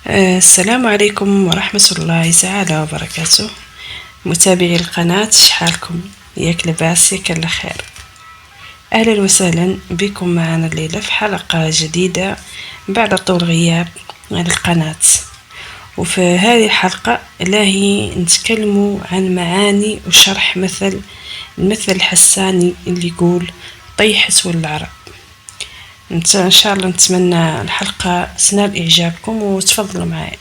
السلام عليكم ورحمة الله تعالى وبركاته. متابعي القناة، شحالكم؟ ياك لاباس؟ ياك على خير؟ أهلا وسهلا بكم معنا الليلة في حلقة جديدة بعد طول غياب على القناة. وفي هذه الحلقة لاهي نتكلموا عن معاني وشرح المثل الحساني اللي يقول طيحت والعرب. إن شاء الله نتمنى الحلقة تنال إعجابكم وتفضلوا معي.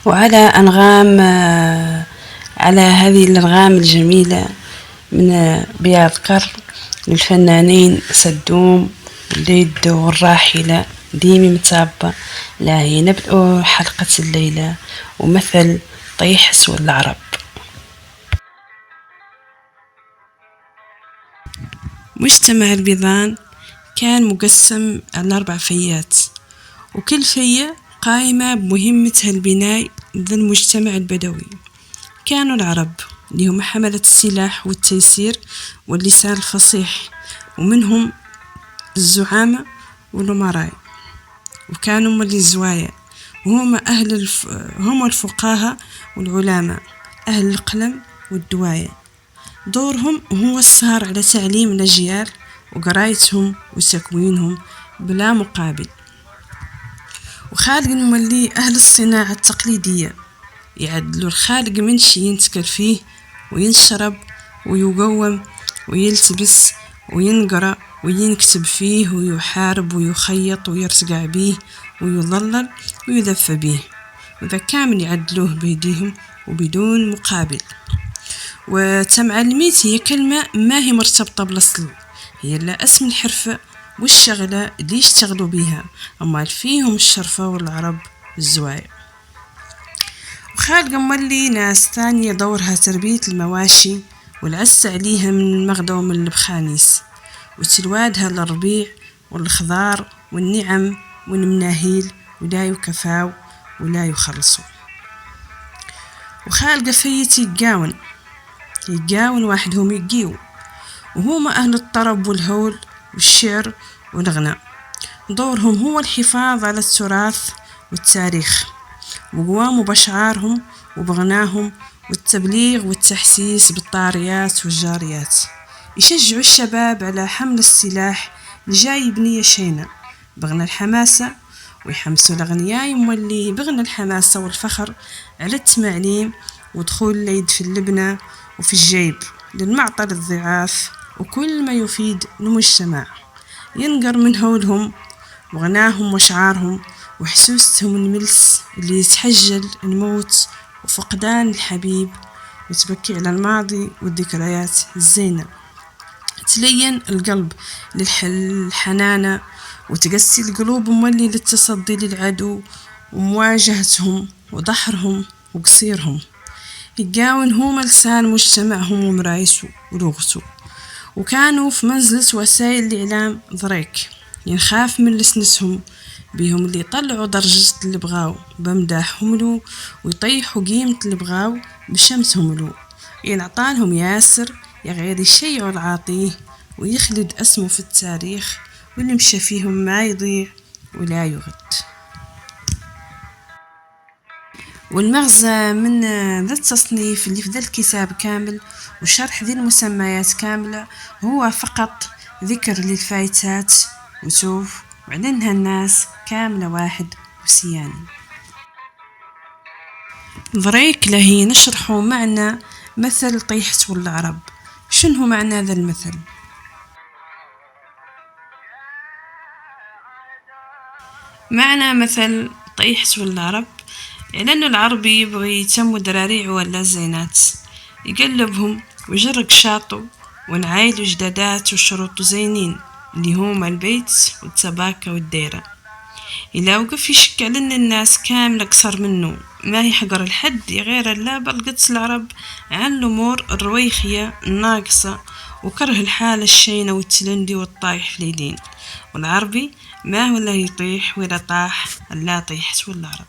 وعلى أنغام على هذه الأنغام الجميلة من بياض كر للفنانين سدوم والليد والراحلة ديمي متابة. لاهي نبدأ حلقة الليلة ومثل طيحس والعرب. مجتمع البيضان كان مقسم على 4 فيات، وكل فية قائمة بمهمتها البناء ذا المجتمع البدوي. كانوا العرب اللي هم حملة السلاح والتيسير واللسان الفصيح، ومنهم الزعامة والأمراء، وكانوا من الزوايا، وهم هم الفقهاء والعلماء، أهل القلم والدواية. دورهم هو السهر على تعليم الأجيال وقرايتهم وتكوينهم بلا مقابل. وخالق مولي أهل الصناعة التقليدية يعدلوا الخالق من شي ينتكل فيه وينشرب ويقوم ويلتبس وينقرأ وينكتب فيه ويحارب ويخيط ويرتقع بيه ويظلل ويذف به، وذا كامل يعدلوه بيديهم وبدون مقابل. وتمعلميت هي كلمة ما هي مرتبطة بالأصل، هي لا اسم الحرفة والشغلة اللي يشتغلوا بيها، أما فيهم الشرفة والعرب الزوايا. وخالق مولي ناس ثانية دورها تربية المواشي والعس عليها من المغدة ومن البخانيس، وتلوادها للربيع والخضار والنعم والمناهيل، ولا يكفاو ولا يخلصوا. وخالق فيتي يقاون واحدهم يقيو، وهما أهل الطرب والهول والشعر والغناء. دورهم هو الحفاظ على التراث والتاريخ، وقواموا بأشعارهم وبغناهم والتبليغ والتحسيس بالطاريات والجاريات. يشجعوا الشباب على حمل السلاح لجاي بنية شينة بغنى الحماسة، ويحمسوا الأغنياء مولي بغنى الحماسة والفخر على التمعليم ودخول اليد في اللبنة وفي الجيب للمعطل الضعاف وكل ما يفيد المجتمع. ينقر من هولهم وغناهم وشعارهم وحسوستهم الملس اللي يتحجل الموت وفقدان الحبيب، وتبكي على الماضي والذكريات الزينة. تلين القلب للحنانة وتقسي القلوب مولي للتصدي للعدو ومواجهتهم وضحرهم وقصيرهم. يقاون هما لسان مجتمعهم ومرايسه ولغته. وكانوا في منزلة وسائل الإعلام ضريك، ينخاف من لسنسهم بيهم اللي يطلعوا درجة اللي بغاو بمداحهم له، ويطيحوا قيمة اللي بغاو بشمسهم له. ينعطالهم ياسر يغير الشيء العاطيه ويخلد اسمه في التاريخ، واللي مشى فيهم ما يضيع ولا يغد. والمغزى من ذا التصنيف اللي في ذا الكتاب كامل وشرح ذي المسميات كاملة هو فقط ذكر للفايتات وشوف وعلنها الناس كاملة واحد وسياني. ضريك لهي نشرحوا معنى مثل طيحت والعرب. شنو معنى ذا المثل؟ معنى مثل طيحت والعرب لأنه العربي يبغي يتموا دراريع ولا زينات، يقلبهم ويجرق شاطو ونعايلو جدادات وشروط زينين اللي هما البيت والتباكة والديرة. إلا وقف يشك على أن الناس كاملة قصر منه، ما يحقر الحد غير لا بلقتس العرب عن الأمور الرويخية الناقصة، وكره الحالة الشينة والتلندي والطايح في اليدين. والعربي ما هو لا يطيح ولا طاح لا طيحت ولا عرب.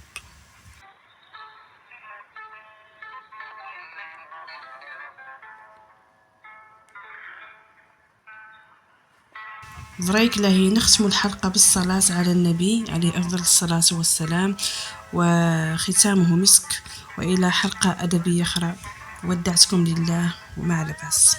فريك له نختم الحلقة بالصلاة على النبي عليه أفضل الصلاة والسلام، وختامه مسك. وإلى حلقة أدبية أخرى، ودعتكم لله ومع لباس.